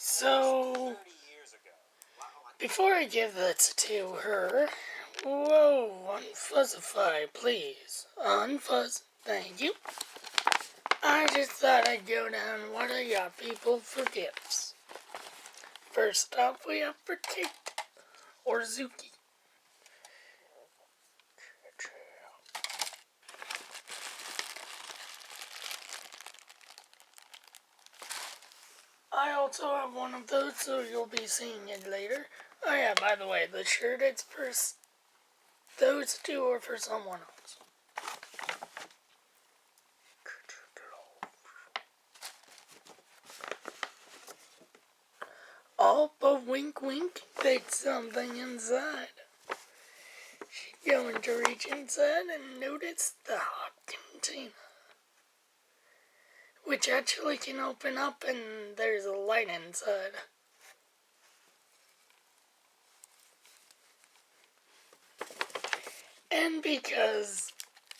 So, before I give this to her, whoa, unfuzzify, please. Unfuzz, thank you. I just thought I'd go down what I got people for gifts. First off, we have for Kate, or Zuki. I also have one of those, so you'll be seeing it later. Oh yeah, by the way, the shirt, it's for those two or for someone else. Oh, but wink wink, there's something inside. She's going to reach inside and notice the hot container, which actually can open up and there's a light inside. And because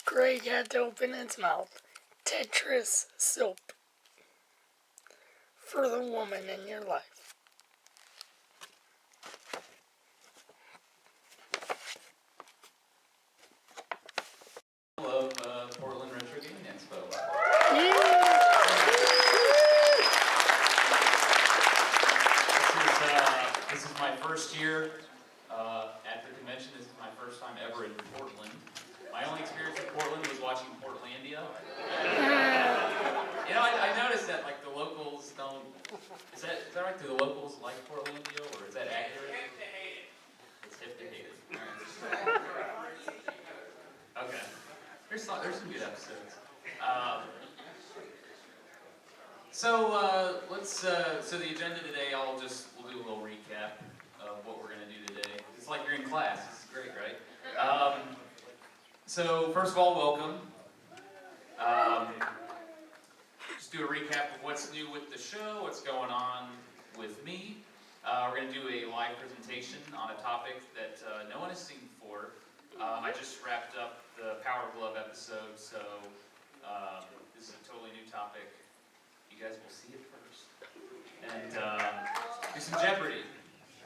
Greg had to open its mouth, Tetris soap for the woman in your life. Hello, Portland Retro Gaming Expo. This is my first year at the convention. This is my first time ever in Portland. My only experience in Portland was watching Portlandia. You know, I noticed that like the locals don't. Is that right? Do the locals like Portlandia, or is that accurate? It's hip to hate it. Okay. There's some good episodes. So the agenda today, we'll do a little recap of what we're going to do today. It's like you're in class. This is great, right? So first of all, welcome. Just do a recap of what's new with the show, what's going on with me. We're going to do a live presentation on a topic that no one has seen before. I just wrapped up the Power Glove episode, so this is a totally new topic. You guys will see it first. And do some Jeopardy.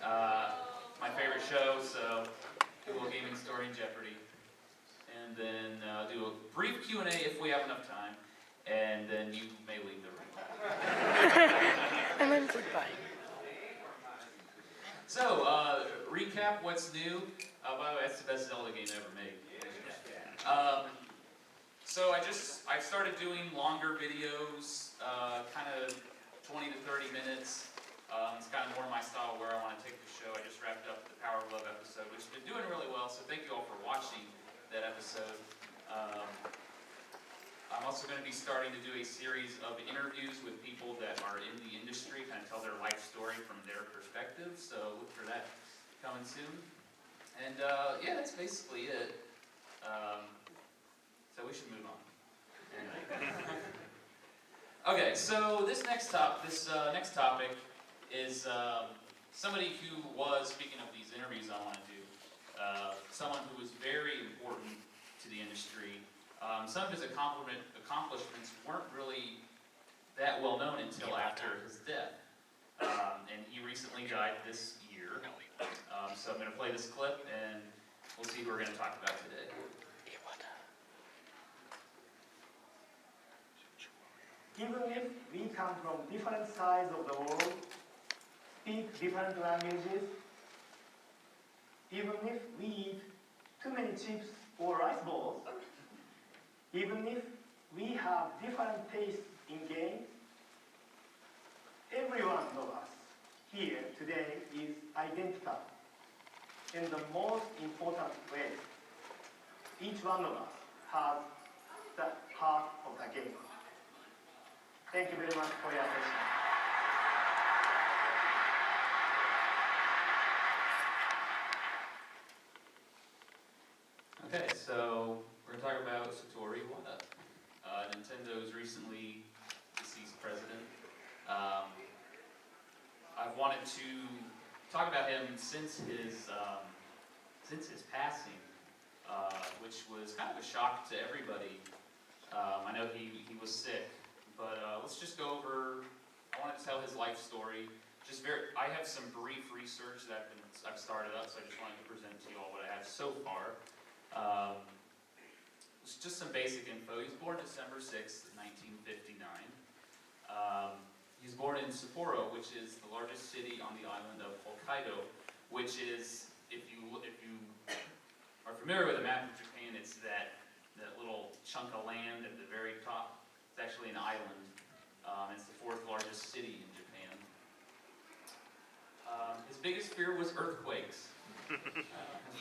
My favorite show, so do a little gaming story in Jeopardy. And then do a brief Q&A if we have enough time. And then you may leave the room. And then goodbye. So, recap what's new. By the way, that's the best Zelda game ever made. So I've started doing longer videos, kind of 20 to 30 minutes. It's kind of more my style where I want to take the show. I just wrapped up the Power Glove episode, which has been doing really well, so thank you all for watching that episode. I'm also going to be starting to do a series of interviews with people that are in the industry, kind of tell their life story from their perspective, so look for that coming soon. And yeah, that's basically it. So we should move on. Okay, so this next topic is somebody who was, speaking of these interviews I want to do, someone who was very important to the industry. Some of his accomplishments weren't really that well known until after his death. And he recently died this year. So I'm going to play this clip and we'll see who we're going to talk about today. Even if we come from different sides of the world, speak different languages, even if we eat too many chips or rice balls, even if we have different tastes in games, every one of us here today is identical in the most important way. Each one of us has the heart of the game. Thank you very much for your attention. Okay, so we're going to talk about Satoru Iwata, Nintendo's recently deceased president. I've wanted to talk about him since his passing, which was kind of a shock to everybody. I know he was sick, but let's just go over. I wanted to tell his life story, I have some brief research that I've started up, so I just wanted to present to you all what I have so far. It's just some basic info. He was born December 6th, 1959. He was born in Sapporo, which is the largest city on the island of Hokkaido, which is, if you are familiar with a map of Japan, it's that little chunk of land at the very top. It's actually an island. It's the 4th largest city in Japan. His biggest fear was earthquakes. I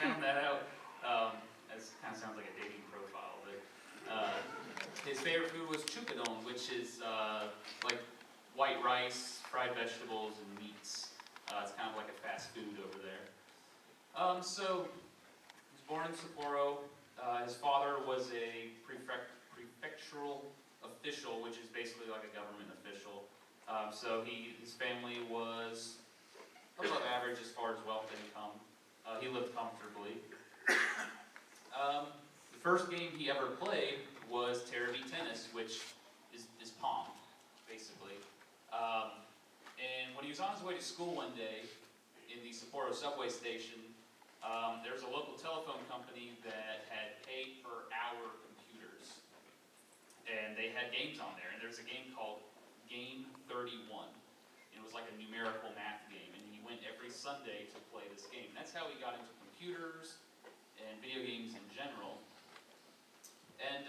found that out. That kind of sounds like a dating profile, but his favorite food was chukadon, which is like white rice, fried vegetables, and meats. It's kind of like a fast food over there. So he was born in Sapporo. His father was a prefectural official, which is basically like a government official. So his family was above average as far as wealth income. He lived comfortably. The first game he ever played was Terabee tennis, which is Pong, basically. And when he was on his way to school one day in the Sapporo subway station, there was a local telephone company that had pay-per-hour computers. And they had games on there, and there's a game called Game 31. It was like a numerical math game, and he went every Sunday to play this game. That's how he got into computers and video games in general. And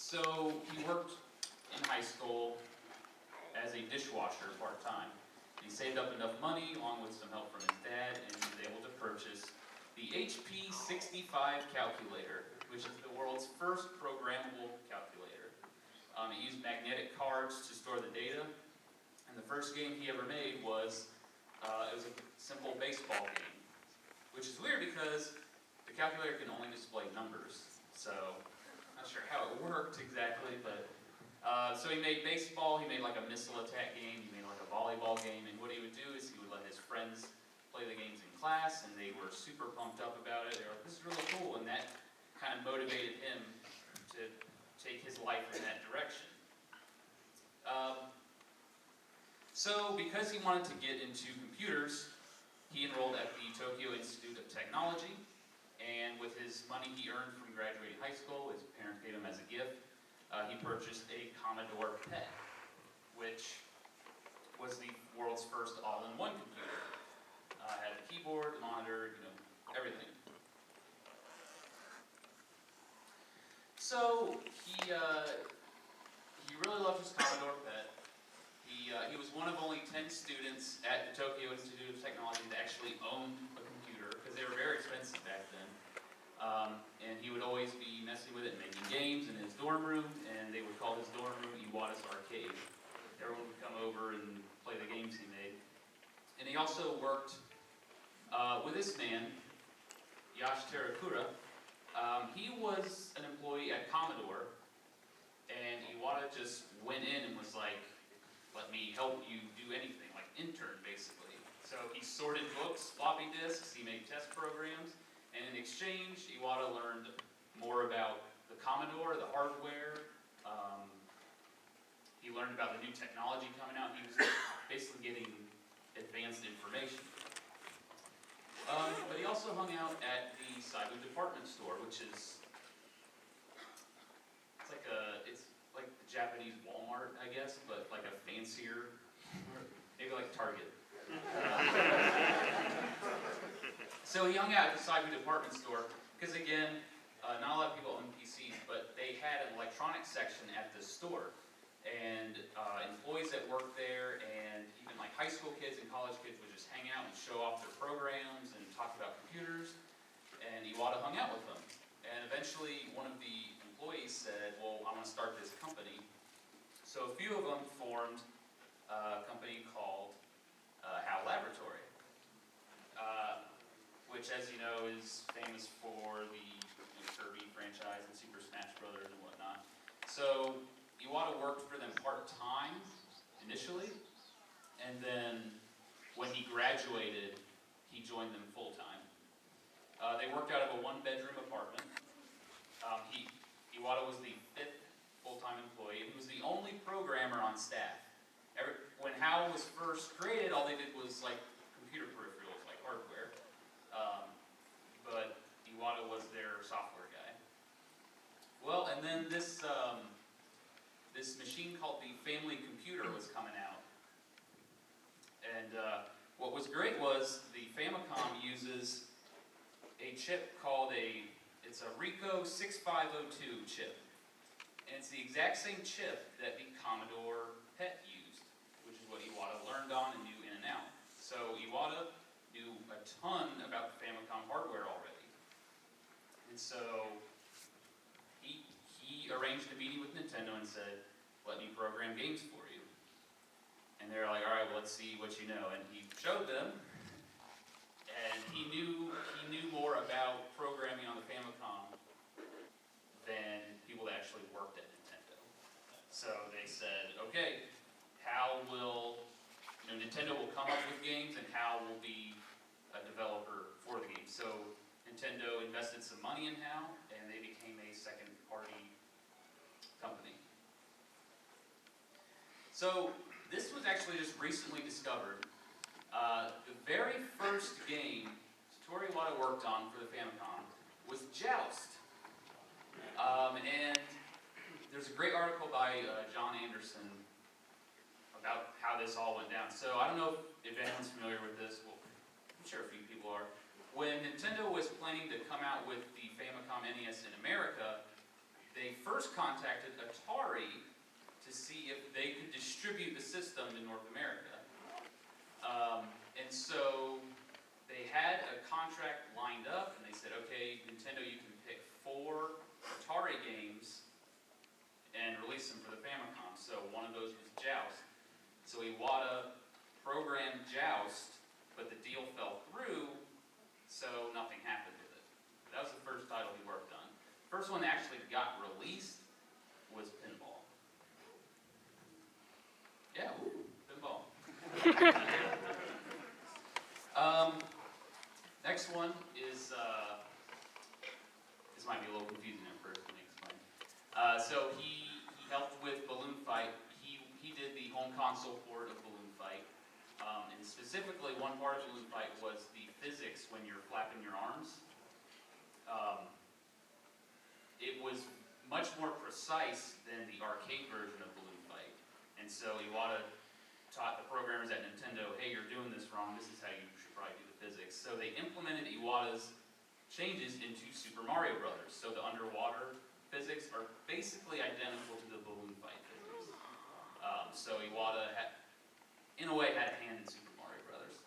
so he worked in high school as a dishwasher part-time. He saved up enough money, along with some help from his dad, and he was able to purchase the HP 65 calculator, which is the world's first programmable calculator. It used magnetic cards to store the data, and the first game he ever made was it was a simple baseball game, which is weird because the calculator can only display numbers. So not sure how it worked exactly, but so he made baseball. He made like a missile attack game. He made like a volleyball game, and what he would do is he would let his friends play the games in class, and they were super pumped up about it. They were like, "This is really cool," and that kind of motivated him to take his life in that direction. So because he wanted to get into computers, he enrolled at the Tokyo Institute of Technology, and with his money he earned from graduating high school, his parents gave him as a gift, he purchased a Commodore PET, which was the world's first all-in-one computer. Had the keyboard, the monitor, everything. So he really loved his Commodore PET. He was one of only 10 students at the Tokyo Institute of Technology that actually owned a computer, because they were very expensive back then. And he would always be messing with it and making games in his dorm room, and they would call his dorm room Iwata's Arcade. Everyone would come over and play the games he made. And he also worked with this man, Yash Terakura. He was an employee at Commodore, and Iwata just went in and was like, "Let me help you do anything," like intern basically. So he sorted books, floppy disks, he made test programs, and in exchange, Iwata learned more about the Commodore, the hardware. He learned about the new technology coming out. He was basically getting advanced information. But he also hung out at the Saibu department store, which is it's like the Japanese Walmart, I guess, but like a fancier, maybe like Target. So he hung out at the Saibu department store because, again, not a lot of people own PCs, but they had an electronics section at the store. And employees that worked there, and even like high school kids and college kids, would just hang out and show off their programs and talk about computers. And Iwata hung out with them. And eventually, one of the employees said, "Well, I want to start this company." So a few of them formed a company called HAL Laboratory, which, as you know, is famous for the Kirby franchise and Super Smash Brothers and whatnot. So Iwata worked for them part-time initially, and then when he graduated, he joined them full-time. They worked out of a one-bedroom apartment. Iwata was the 5th full-time employee, and he was the only programmer on staff. when HAL was first created, all they did was like computer peripherals, like hardware. But Iwata was their software guy. Well, and then this this machine called the Family Computer was coming out. And what was great was the Famicom uses a chip called it's a Ricoh 6502 chip. And it's the exact same chip that the Commodore PET used, which is what Iwata learned on and knew in and out. So Iwata knew a ton about the Famicom hardware already. And so he arranged a meeting with Nintendo and said, let me program games for you. And they're like, all right, well, let's see what you know. And he showed them, and he knew more about programming on the Famicom than people that actually worked at Nintendo. So they said, okay, Nintendo will come up with games, and HAL will be a developer for the game. So Nintendo invested some money in HAL, and they became a second-party company. So this was actually just recently discovered. The very first game Satoru Iwata worked on for the Famicom was Joust. And there's a great article by John Anderson about how this all went down. So I don't know if anyone's familiar with this. Well, I'm sure a few people are. When Nintendo was planning to come out with the Famicom NES in America, they first contacted Atari to see if they could distribute the system in North America. And so they had a contract lined up, and they said, okay, Nintendo, you can pick 4 Atari games and release them for the Famicom. So one of those was Joust. So Iwata programmed Joust, but the deal fell through, so nothing happened with it. That was the first title he worked on. First one that actually got released was Pinball. Yeah, Pinball. Next one is, this might be a little confusing at first, let me explain. So he helped with Balloon Fight. He did the home console port of Balloon Fight. And specifically, one part of Balloon Fight was the physics when you're flapping your arms. It was much more precise than the arcade version of Balloon Fight. And so Iwata taught the programmers at Nintendo, hey, you're doing this wrong, this is how you should probably do the physics. So they implemented Iwata's changes into Super Mario Brothers. So the underwater physics are basically identical to the Balloon Fight physics. So Iwata, in a way, had a hand in Super Mario Brothers.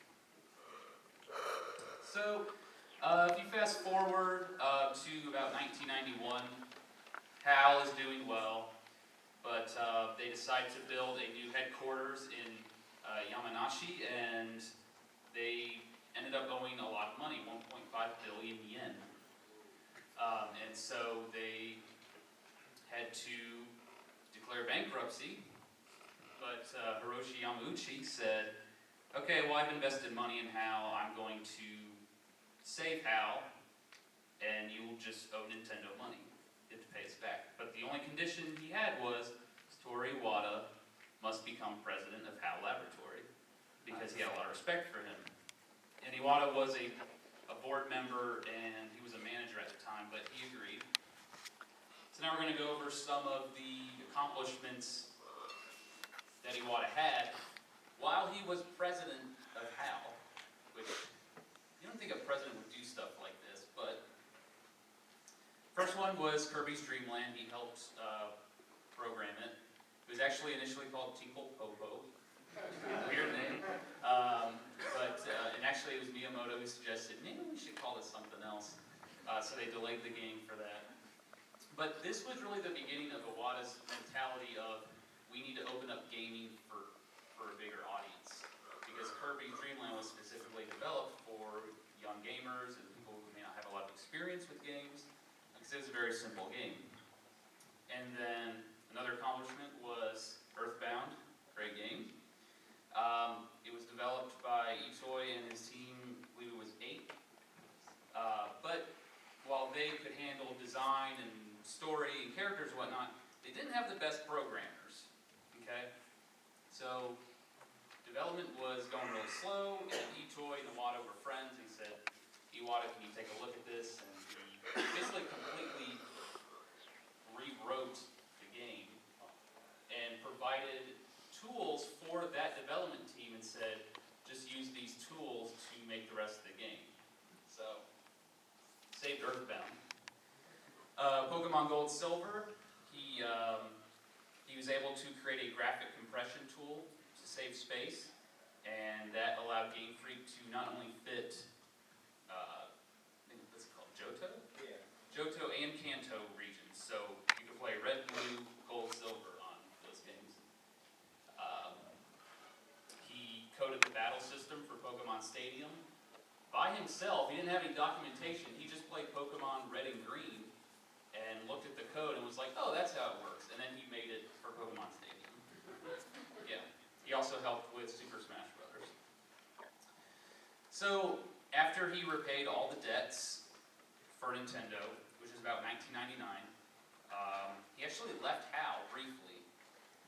So, if you fast forward to about 1991, HAL is doing well, but they decide to build a new headquarters in Yamanashi, and they ended up owing a lot of money, 1.5 billion yen. And so they had to declare bankruptcy, but Hiroshi Yamauchi said, okay, well, I've invested money in HAL, I'm going to save HAL, and you will just owe Nintendo money. You have to pay us back. But the only condition he had was Satoru Iwata must become president of HAL Laboratory, because he had a lot of respect for him. And Iwata was a board member, and he was a manager at the time, but he agreed. So now we're going to go over some of the accomplishments that Iwata had while he was president of HAL, which you don't think a president would do stuff like this, but first one was Kirby's Dream Land. He helped program it. It was actually initially called Tinkle Popo. Weird name. And actually it was Miyamoto who suggested, maybe we should call it something else. So they delayed the game for that. But this was really the beginning of Iwata's mentality of, we need to open up gaming for a bigger audience. Because Kirby's Dream Land was specifically developed for young gamers and people who may not have a lot of experience with games, because it was a very simple game. And then another accomplishment was Earthbound, great game. It was developed by Itoi and his team, I believe it was 8. But while they could handle design and story and characters and whatnot, they didn't have the best programmers. Okay? So development was going really slow, and Itoy and Iwata were friends. He said, Iwata, can you take a look at this? And he basically completely rewrote the game and provided tools for that development team and said, just use these tools to make the rest of the game. So, saved Earthbound. Pokemon Gold Silver, he was able to create a graphic compression tool to save space, and that allowed Game Freak to not only fit, I think what's it called, Johto? Yeah. Johto and Kanto regions, so you could play Red, Blue, Gold, Silver on those games. He coded the battle system for Pokemon Stadium by himself. He didn't have any documentation. He just played Pokemon Red and Green and looked at the code and was like, oh, that's how it works. And then he made it for Pokemon Stadium. Yeah. He also helped with Super Smash Brothers. So, after he repaid all the debts for Nintendo, which is about 1999, he actually left HAL briefly.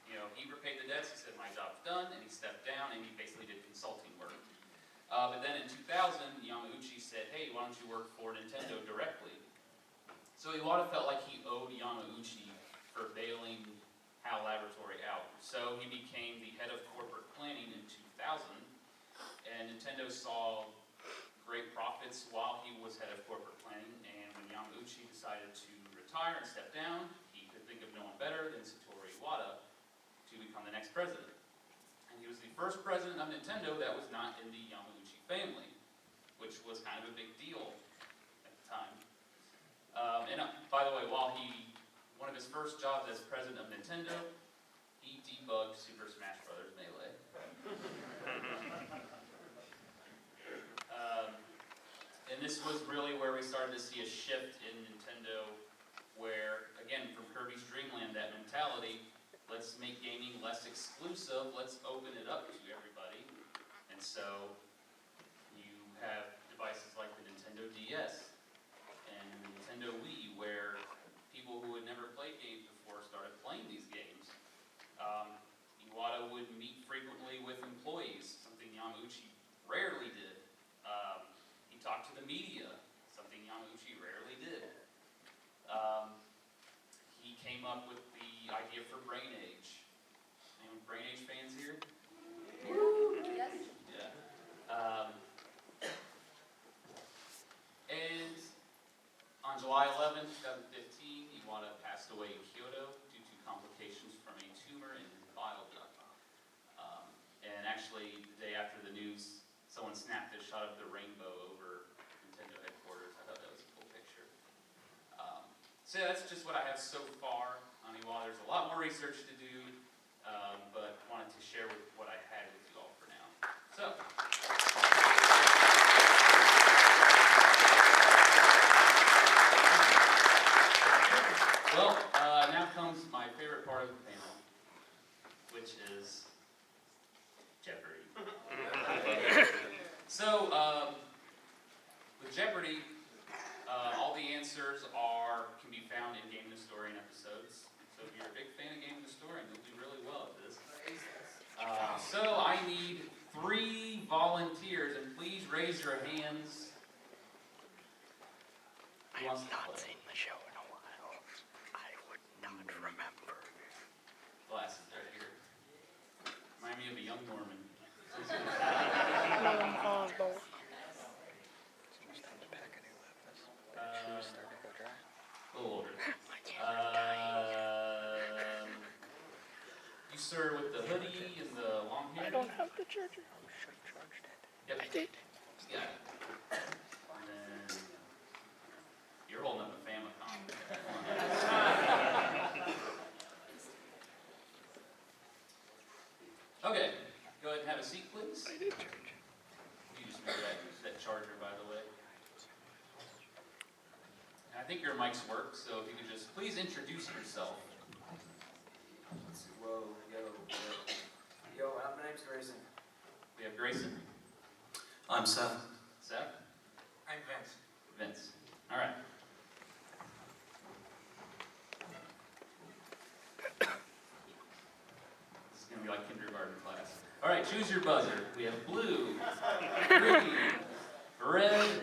You know, he repaid the debts, he said, my job's done, and he stepped down, and he basically did consulting work. But then in 2000, Yamauchi said, hey, why don't you work for Nintendo directly? So Iwata felt like he owed Yamauchi for bailing HAL Laboratory out. So he became the head of corporate planning in 2000, and Nintendo saw great profits while he was head of corporate planning, and when Yamauchi decided to retire and step down, he could think of no one better than Satoru Iwata to become the next president. And he was the first president of Nintendo that was not in the Yamauchi family, which was kind of a big deal at the time. By the way, one of his first jobs as president of Nintendo, he debugged Super Smash Brothers Melee. And this was really where we started to see a shift in Nintendo, where, again, from Kirby's Dream Land, that mentality, let's make gaming less exclusive, let's open it up to everybody. And so, you have devices like the Nintendo DS and the Nintendo Wii, where people who had never played games before started playing these games. Iwata would meet frequently with employees, something Yamauchi rarely did. He talked to the media, something Yamauchi rarely did. He came up with the idea for Brain Age. Anyone Brain Age fans here? Yes. Yeah. And on July 11, 2015, Iwata passed away in Kyoto due to complications from a tumor in his bile duct. And actually, the day after the news, someone snapped a shot of the rainbow over Nintendo headquarters. I thought that was a cool picture. So yeah, that's just what I have so far on Iwata. There's a lot more research to do, but wanted to share with what I had with you all for now. So. Well, now comes my favorite part of the panel, which is Jeopardy. So, with Jeopardy, all the answers can be found in Game Historian episodes. So if you're a big fan of Game Historian, you'll do really well at this. So I need 3 volunteers, and please raise your hands. I have not seen the show in a while. I would not remember. Glasses right here. Remind me of a young Norman. Norman Osborn. A little older. I can't You sir with the hoodie and the long hair? I don't have the charger. Yep. I did. Yeah. And then you're holding up a Famicom. Okay, go ahead and have a seat, please. I did charge. You just made that charger, by the way. And I think your mics work, so if you could just please introduce yourself. Whoa, yo. Yo, my name's Grayson. We have Grayson. I'm Seth. Seth. I'm Vince. Vince. All right. This is going to be like kindergarten class. All right, choose your buzzer. We have blue, green, red,